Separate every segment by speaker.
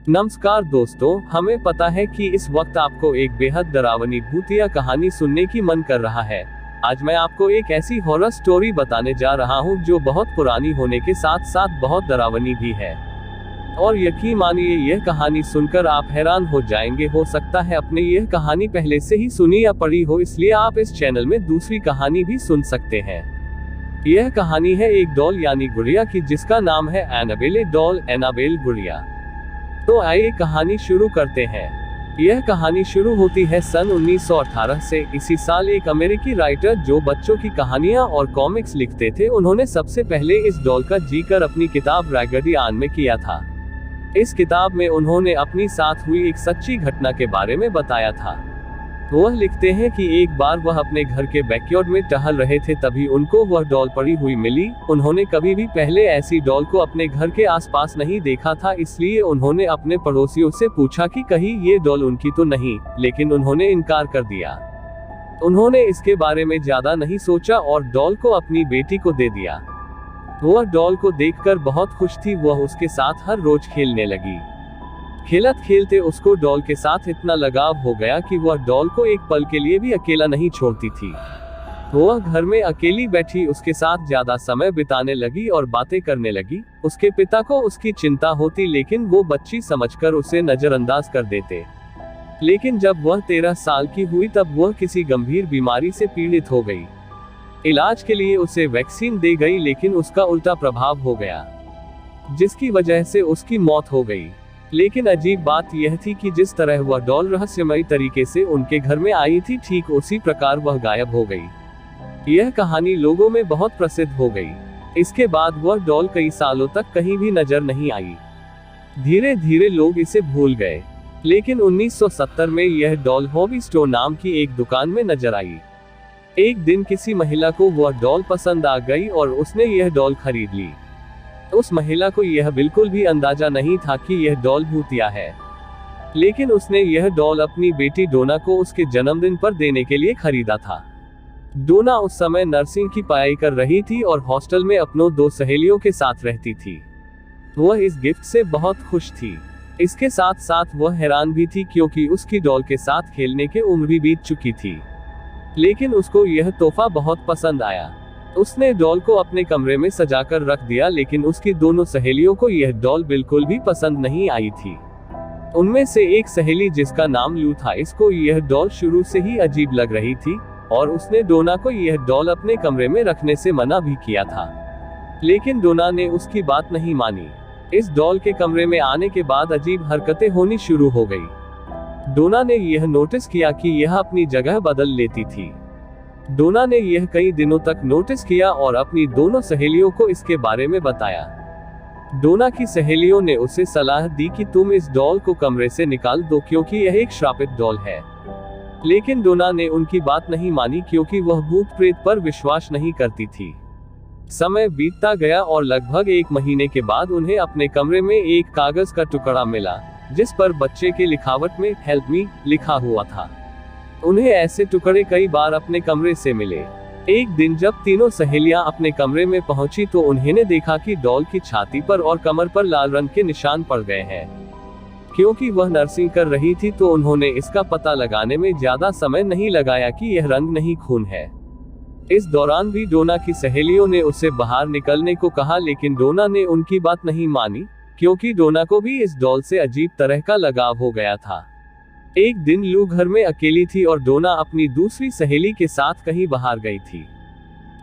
Speaker 1: नमस्कार दोस्तों, हमें पता है कि इस वक्त आपको एक बेहद डरावनी भूतिया कहानी सुनने की मन कर रहा है। आज मैं आपको एक ऐसी हॉरर स्टोरी बताने जा रहा हूं जो बहुत पुरानी होने के साथ साथ बहुत डरावनी भी है। और यकीन मानिए, यह कहानी सुनकर आप हैरान हो जाएंगे। हो सकता है आपने यह कहानी पहले से ही सुनी या पढ़ी हो, इसलिए आप इस चैनल में दूसरी कहानी भी सुन सकते हैं। यह कहानी है एक डॉल यानी गुड़िया की, जिसका नाम है एनाबेल डॉल, एनाबेल गुड़िया। तो आइए कहानी शुरू करते हैं। यह कहानी शुरू होती है सन 1918 से। इसी साल एक अमेरिकी राइटर जो बच्चों की कहानियां और कॉमिक्स लिखते थे, उन्होंने सबसे पहले इस डॉल का जिक्र अपनी किताब रैगडी आन में किया था। इस किताब में उन्होंने अपनी साथ हुई एक सच्ची घटना के बारे में बताया था। वह लिखते हैं कि एक बार वह अपने घर के बैकयार्ड में टहल रहे थे, तभी उनको वह डॉल पड़ी हुई मिली। उन्होंने कभी भी पहले ऐसी डॉल को अपने घर के आसपास नहीं देखा था, इसलिए उन्होंने अपने पड़ोसियों से पूछा कि कहीं ये डॉल उनकी तो नहीं, लेकिन उन्होंने इनकार कर दिया। उन्होंने इसके बारे में ज्यादा नहीं सोचा और डॉल को अपनी बेटी को दे दिया। वह डॉल को देखकर बहुत खुश थी। वह उसके साथ हर रोज खेलने लगी। खेलते खेलते उसको डॉल के साथ इतना लगाव हो गया कि वह डॉल को एक पल के लिए भी अकेला नहीं छोड़ती थी। वह घर में अकेली बैठी उसके साथ ज्यादा समय बिताने लगी और बातें करने लगी। उसके पिता को उसकी चिंता होती, लेकिन वो बच्ची समझकर उसे नजरअंदाज कर देते। लेकिन जब वह 13 साल की हुई तब वह किसी गंभीर बीमारी से पीड़ित हो गई। इलाज के लिए उसे वैक्सीन दी गई, लेकिन उसका उल्टा प्रभाव हो गया, जिसकी वजह से उसकी मौत हो गई। लेकिन अजीब बात यह थी कि जिस तरह वह डॉल रहस्यमयी तरीके से उनके घर में आई थी, ठीक उसी प्रकार वह गायब हो गई। यह कहानी लोगों में बहुत प्रसिद्ध हो गई। इसके बाद वह डॉल कई सालों तक कहीं भी नजर नहीं आई। धीरे धीरे लोग इसे भूल गए, लेकिन 1970 में यह डॉल हॉबी स्टोर नाम की एक दुकान में नजर आई। एक दिन किसी महिला को वह डॉल पसंद आ गई और उसने यह डॉल खरीद ली। उस महिला को यह बिल्कुल भी अंदाजा नहीं था कि यह डॉल भूतिया है, लेकिन उसने यह डॉल अपनी बेटी डोना को उसके जन्मदिन पर देने के लिए खरीदा था। डोना उस समय नर्सिंग की पढ़ाई कर रही थी और हॉस्टल में अपनों 2 सहेलियों के साथ रहती थी। वह इस गिफ्ट से बहुत खुश थी। इसके साथ साथ वह हैरान भी थी, क्योंकि उसकी डॉल के साथ खेलने की उम्र भी बीत चुकी थी। लेकिन उसको यह तोहफा बहुत पसंद आया। उसने डॉल को अपने कमरे में सजाकर रख दिया, लेकिन उसकी दोनों सहेलियों को यह डॉल बिल्कुल भी पसंद नहीं आई थी। उनमें से एक सहेली, जिसका नाम लू था, इसको यह डॉल शुरू से ही अजीब लग रही थी और उसने डोना को यह डॉल अपने कमरे में रखने से मना भी किया था। लेकिन डोना ने उसकी बात नहीं मानी। इस डॉल के कमरे में आने के बाद अजीब हरकतें होनी शुरू हो गई। डोना ने यह नोटिस किया कि यह अपनी जगह बदल लेती थी। डोना ने यह कई दिनों तक नोटिस किया और अपनी दोनों सहेलियों को इसके बारे में बताया। डोना की सहेलियों ने उसे सलाह दी कि तुम इस डॉल को कमरे से निकाल दो, क्योंकि यह एक श्रापित डॉल है। लेकिन डोना ने उनकी बात नहीं मानी, क्योंकि वह भूत प्रेत पर विश्वास नहीं करती थी। समय बीतता गया और लगभग 1 महीने के बाद उन्हें अपने कमरे में एक कागज का टुकड़ा मिला, जिस पर बच्चे के लिखावट में हेल्प मी लिखा हुआ था। उन्हें ऐसे टुकड़े कई बार अपने कमरे से मिले। एक दिन जब तीनों सहेलियां अपने कमरे में पहुंची तो उन्होंने देखा कि डॉल की छाती पर और कमर पर लाल रंग के निशान पड़ गए हैं। क्योंकि वह नर्सिंग कर रही थी, तो उन्होंने इसका पता लगाने में ज्यादा समय नहीं लगाया कि यह रंग नहीं, खून है। इस दौरान भी डोना की सहेलियों ने उसे बाहर निकलने को कहा, लेकिन डोना ने उनकी बात नहीं मानी, क्योंकि डोना को भी इस डॉल से अजीब तरह का लगाव हो गया था। एक दिन लू घर में अकेली थी और डोना अपनी दूसरी सहेली के साथ कहीं बाहर गई थी।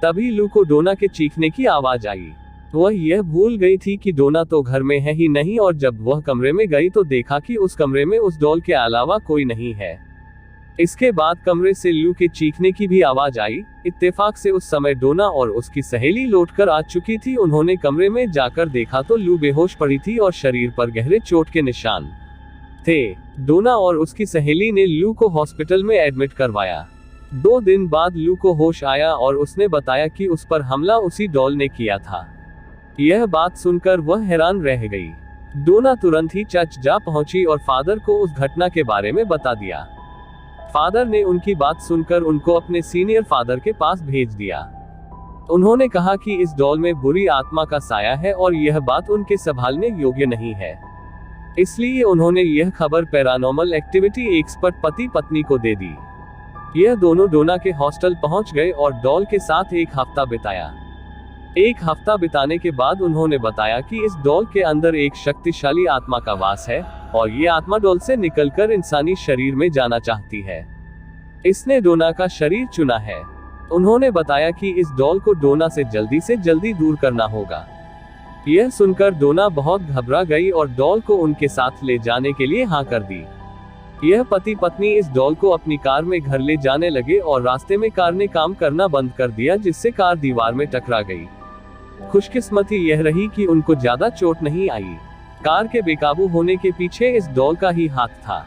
Speaker 1: तभी लू को डोना के चीखने की आवाज आई। वह यह भूल गई थी कि डोना तो घर में है ही नहीं, और जब वह कमरे में गई तो देखा कि उस कमरे में उस डॉल के अलावा कोई नहीं है। इसके बाद कमरे से लू के चीखने की भी आवाज आई। इत्तेफाक से उस समय डोना और उसकी सहेली लौटकर आ चुकी थी। उन्होंने कमरे में जाकर देखा तो लू बेहोश पड़ी थी और शरीर पर गहरे चोट के निशान थे। डोना और उसकी सहेली ने लू को हॉस्पिटल में एडमिट करवाया। 2 दिन बाद लू को होश आया और उसने बताया कि उस पर हमला उसी डॉल ने किया था। यह बात सुनकर वह हैरान रह गई। डोना तुरंत ही चर्च जा पहुंची और फादर को उस घटना के बारे में बता दिया। फादर ने उनकी बात सुनकर उनको अपने सीनियर फादर के पास भेज दिया। उन्होंने कहा कि इस डॉल में बुरी आत्मा का साया है और यह बात उनके संभालने योग्य नहीं है। इसलिए उन्होंने यह खबर पैरानॉर्मल एक्टिविटी एक्सपर्ट पति पत्नी को दे दी। यह दोनों डोना के हॉस्टल पहुंच गए और डॉल के साथ एक हफ्ता बिताया। एक हफ्ता बिताने के बाद उन्होंने बताया कि इस डॉल के अंदर एक शक्तिशाली आत्मा का वास है और ये आत्मा डॉल से निकलकर इंसानी शरीर में जाना चाहती है। इसने डोना का शरीर चुना है। उन्होंने बताया कि इस डॉल को डोना से जल्दी दूर करना होगा। यह सुनकर डोना बहुत घबरा गई और डॉल को उनके साथ ले जाने के लिए हाँ कर दी। यह पति पत्नी इस डॉल को अपनी कार में घर ले जाने लगे और रास्ते में कार ने काम करना बंद कर दिया, जिससे कार दीवार में टकरा गई। खुशकिस्मती यह रही कि उनको ज्यादा चोट नहीं आई। कार के बेकाबू होने के पीछे इस डॉल का ही हाथ था।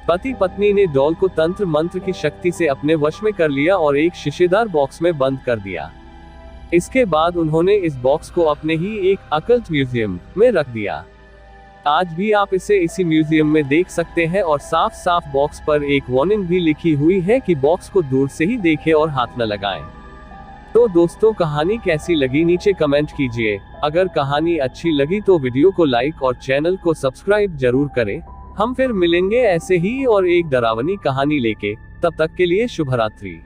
Speaker 1: पति पत्नी ने डॉल को तंत्र मंत्र की शक्ति से अपने वश में कर लिया और एक शीशेदार बॉक्स में बंद कर दिया। इसके बाद उन्होंने इस बॉक्स को अपने ही एक अकल्ट म्यूजियम में रख दिया। आज भी आप इसे इसी म्यूजियम में देख सकते हैं और साफ साफ बॉक्स पर एक वार्निंग भी लिखी हुई है कि बॉक्स को दूर से ही देखें और हाथ न लगाएं। तो दोस्तों, कहानी कैसी लगी नीचे कमेंट कीजिए। अगर कहानी अच्छी लगी तो वीडियो को लाइक और चैनल को सब्सक्राइब जरूर करें। हम फिर मिलेंगे ऐसे ही और एक डरावनी कहानी लेके। तब तक के लिए शुभ रात्रि।